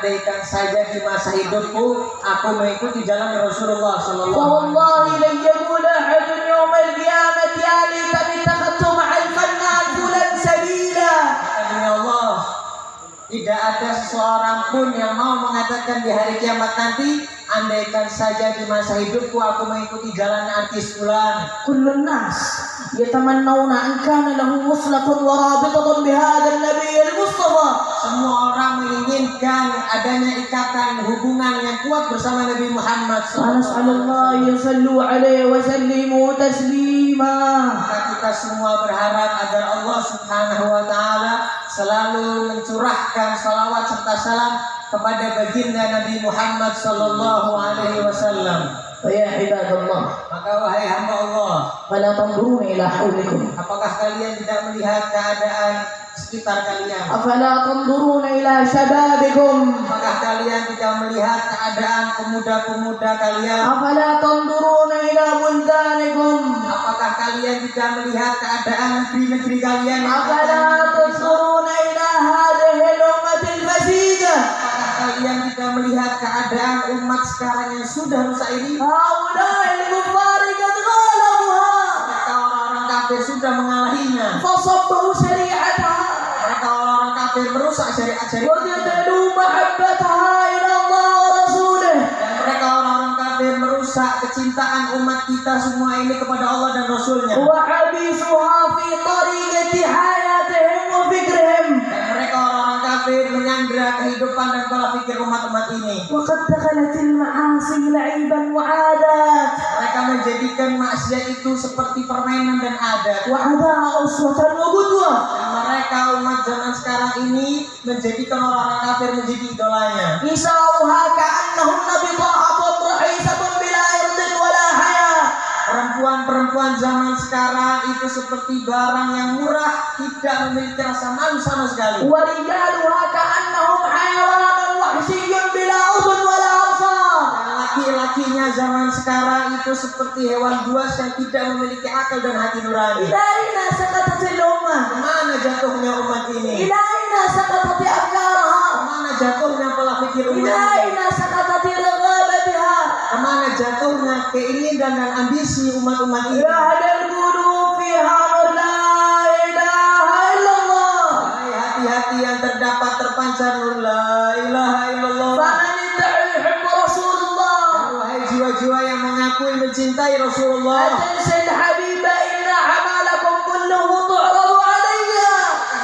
andaikan saja di masa hidupku aku mengikuti jalan Rasulullah sallallahu alaihi wasallam. Wallahi la yaqulu ahadun yawm al-qiyamah ya laitani ittakhadtu ma'al fannan fulan sabila. Demi Allah, tidak ada seseorang pun yang mau mengatakan di hari kiamat nanti, andaikan saja di masa hidupku aku mengikuti jalan artis fulan. Kullun nas yatamannawna an kana lahu muslatun wa rabitatun bihadha an-nabiy al-mustafa. Semua orang menginginkan adanya ikatan hubungan yang kuat bersama Nabi Muhammad Sallallahu yusallu alaihi wa sallimu taslima. Maka kita semua berharap agar Allah Subhanahu wa taala selalu mencurahkan salawat serta salam kepada baginda Nabi Muhammad sallallahu alaihi wasallam. Ya ibadallah, Maka wahai hamba Allah, fala tanzuruna ila hawlikum. apakah kalian tidak melihat keadaan sekitar kalian? Afala tanzuruna ila shababikum. Apakah kalian tidak melihat keadaan pemuda-pemuda kalian? Afala tanzuruna ila buldanikum. Apakah kalian tidak melihat keadaan negeri-negeri kalian? Afala tanzuruna ila hadhihi al-ummati al-fasida. Apakah kalian tidak melihat keadaan umat sekarang yang sudah rusak ini? Haulai al-kuffari qad ghalabuha. Mereka orang-orang kafir sudah mengalahinya. Fasabbahu syari'ataha. Mereka orang-orang kafir merusak syariat-syariat. Wajadadu mahabbataha ila Allah wa rasulih. Dan mereka orang-orang kafir merusak kecintaan umat kita semua ini kepada Allah dan Rasulnya. Wa habisuha fi tariqati hayatihim wa fikrihim. Dan mereka orang-orang kafir menyandra kehidupan dan pola pikir umat-umat ini. Wa qad dakhalatil ma'asi la'iban wa 'adat. Mereka menjadikan maksiat itu seperti permainan dan adat. Wa 'ada uswatan wa qudwah. Dan mereka umat zaman sekarang ini menjadikan orang-orang kafir menjadi idolanya. Nisa'uha ka'annahunna bita'atun rahisatun bila irdin wala haya. Perempuan-perempuan zaman sekarang itu seperti barang yang murah, tidak memiliki rasa malu sama sekali. Wa rijaluha ka'annahum hayawanun wahsyiyyun bila udhun wala absar. Dan laki-lakinya zaman sekarang itu seperti hewan buas yang tidak memiliki akal dan hati nurani. Ila aina saqatatil ummah? Kemana jatuhnya umat ini? Ila aina saqatati afkaraha? Kemana jatuhnya pola pikir Ila umat ini? aina saqatati raghabatiha? Kemana jatuhnya keinginan dan ambisi umat-umat ini? Yahdal qulub fiha nur la ilaha illallah. Hai hati-hati yang terdapat terpancar nur la ilaha illallah. Faman yuhibbu Rasulullah. Wahai jiwa-jiwa yang mengakui mencintai Rasulullah, Atansil habiba inna amalakum kulluhu tu'radu alayya.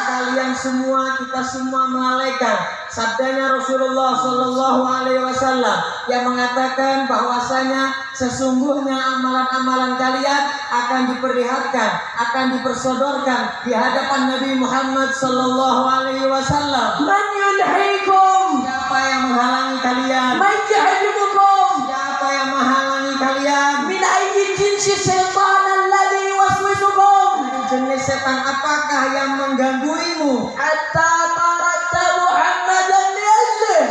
kalian semua, kita semua melalaikan sabdanya Rasulullah Sallallahu Alaihi Wasallam yang mengatakan bahwasanya sesungguhnya amalan-amalan kalian akan diperlihatkan, akan dipersodorkan di hadapan Nabi Muhammad Sallallahu Alaihi Wasallam. Man yulhikum? Siapa yang menghalangi kalian? Man yahjubukum? Siapa yang menghalangi kalian? Min ayyi jinsi syaitan alladhi yuwaswisukum? Jenis setan apakah yang menggangguimu? Hatta tarakta Muhammadan liajlih.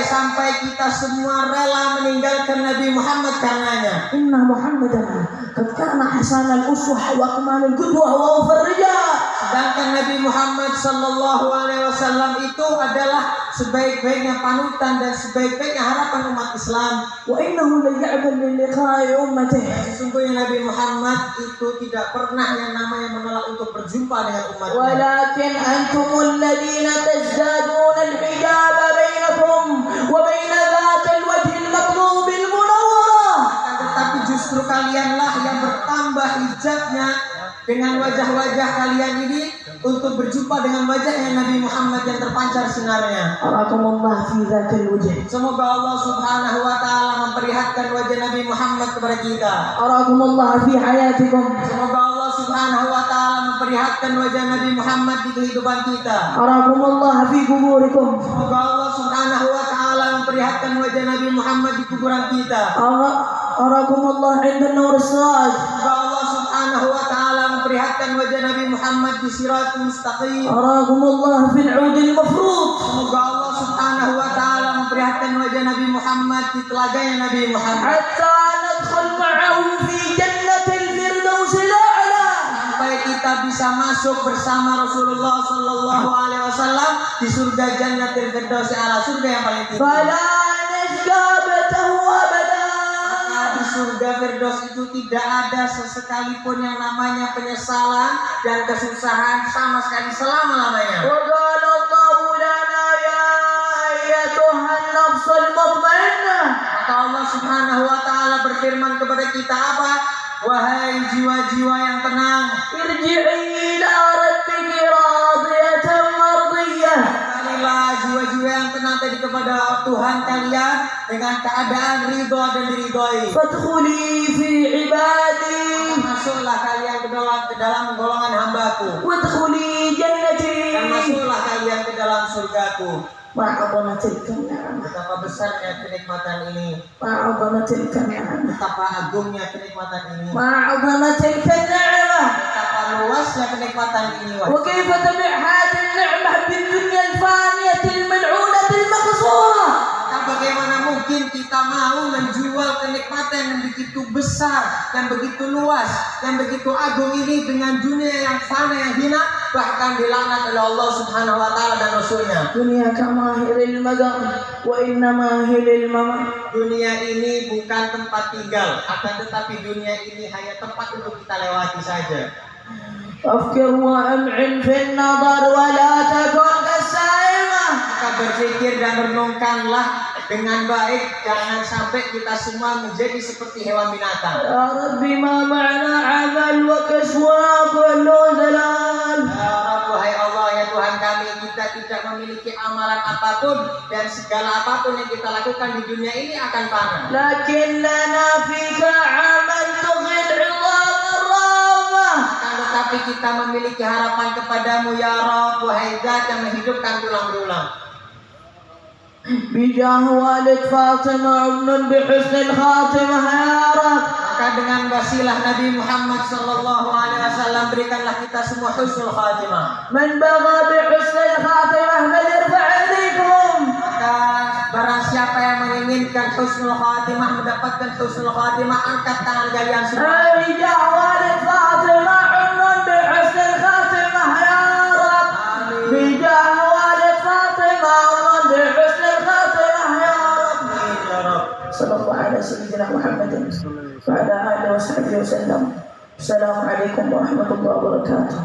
Sampai kita semua rela meninggalkan Nabi Muhammad karenanya. Inna Muhammadan qad kana hasanal uswah wa akmalul qudwah wa awfar rijal. Sedangkan Nabi Muhammad Sallallahu Alaihi Wasallam itu adalah sebaik-baiknya panutan dan sebaik-baiknya harapan umat Islam. Wa innahu la ya'bal li liqa'i ummatihi. Sesungguhnya Nabi Muhammad itu tidak pernah yang namanya menolak untuk berjumpa dengan umatnya. Walakin antumul ladina tazdaduna al-hijab bainakum wa bain dhatil wajhil maqlubil munawwarah. Tetapi justru kalianlah yang bertambah hijabnya dengan wajah-wajah kalian ini untuk berjumpa dengan wajahnya Nabi Muhammad yang terpancar sinarnya. Arakumullah fi dhatil wajh. Semoga Allah Subhanahu wa taala memperlihatkan wajah Nabi Muhammad kepada kita. Arakumullah fi hayatikum. Semoga Allah Subhanahu wa taala memperlihatkan wajah Nabi Muhammad di kehidupan kita. Arakumullah fi kuburikum. Semoga Allah Subhanahu wa taala memperlihatkan wajah Nabi Muhammad di kuburan kita. Arakumullah 'inda nur as-siraj. Semoga Allah Subhanahu wa taala memperlihatkan wajah Nabi Muhammad di Siratul Mustaqim. Arakumullah fil 'udil mafrud. Semoga Allah Subhanahu wa taala memperlihatkan wajah Nabi Muhammad di telaganya Nabi Muhammad. Hatta nadkhul ma'ahum fi jannatil firdaus al-a'la. Sampai kita bisa masuk bersama Rasulullah Sallallahu Alaihi Wasallam di surga Jannatul Firdaus A'la, surga yang paling tinggi. فلا نشقى بعده أبدا. Maka di surga Firdaus itu tidak ada sesekalipun yang namanya penyesalan dan kesusahan sama sekali selama-lamanya. وقال الله لنا يا أيتها النفس المطمئنة. Maka Allah Subhanahu wa taala berfirman kepada kita apa? Wahai jiwa-jiwa yang tenang, ارجعي إلى ربك راضية مرضية. kembalilah jiwa-jiwa yang tenang tadi kepada Tuhan kalian dengan keadaan ridho dan diridhoi. فادخلي في عبادي Masuklah kalian ke dalam golongan hambaku, وادخلي جنتي. dan masuklah kalian ke dalam surgaku. ما عظم تلك النعمة، Betapa besarnya kenikmatan ini, ما عظم تلك النعمة، betapa agungnya kenikmatan ini, ما عظم تلك النعمة. betapa luasnya kenikmatan ini. وكيف تبع هذه النعمة بالدنيا الفانية الملعونة المقصورة؟ Maka bagaimana mungkin kita mau menjual kenikmatan yang begitu besar, yang begitu luas, yang begitu agung ini dengan dunia yang fana, yang hina, bahkan dilaknat oleh Allah Subhanahu wa taala dan Rasulnya. دنيا كماهر المدر وإنما هي للممر. Dunia ini bukan tempat tinggal, akan tetapi dunia ini hanya tempat untuk kita lewati saja. أفكر وأمعن في النظر ولا تكن كالسائمة. Maka berpikir dan renungkanlah dengan baik, jangan sampai kita semua menjadi seperti hewan binatang. يا ربي ما معنا عمل وكسونا كل زلال. Ya Rabb, wahai Allah, ya Tuhan kami, kita tidak memiliki amalan apapun dan segala apapun yang kita lakukan di dunia ini akan fana. لكن لنا فيك عمل تغل عظام الرامة. Akan tetapi kita memiliki harapan kepadamu ya Rabb, wahai Zat yang menghidupkan tulang berulang. بجاه والد فاطمة ابن بحسن الخاتمة يا رب. Maka dengan wasilah Nabi Muhammad sallallahu alaihi wasallam berikanlah kita semua husnul khatimah. من بغى بحسن الخاتمة فليرفع ايديكم. Maka barang siapa yang menginginkan husnul khatimah, mendapatkan husnul khatimah, angkat tangan kalian semua. بجاه والد فاطمة ابن بحسن الخاتمة يا رب. بجاه والد فاطمة ابن بحسن الخاتمة يا رب. Amin ya Rabb. صلى الله على سيدنا محمد وعلى آله وصحبه وسلم. السلام عليكم ورحمة الله وبركاته.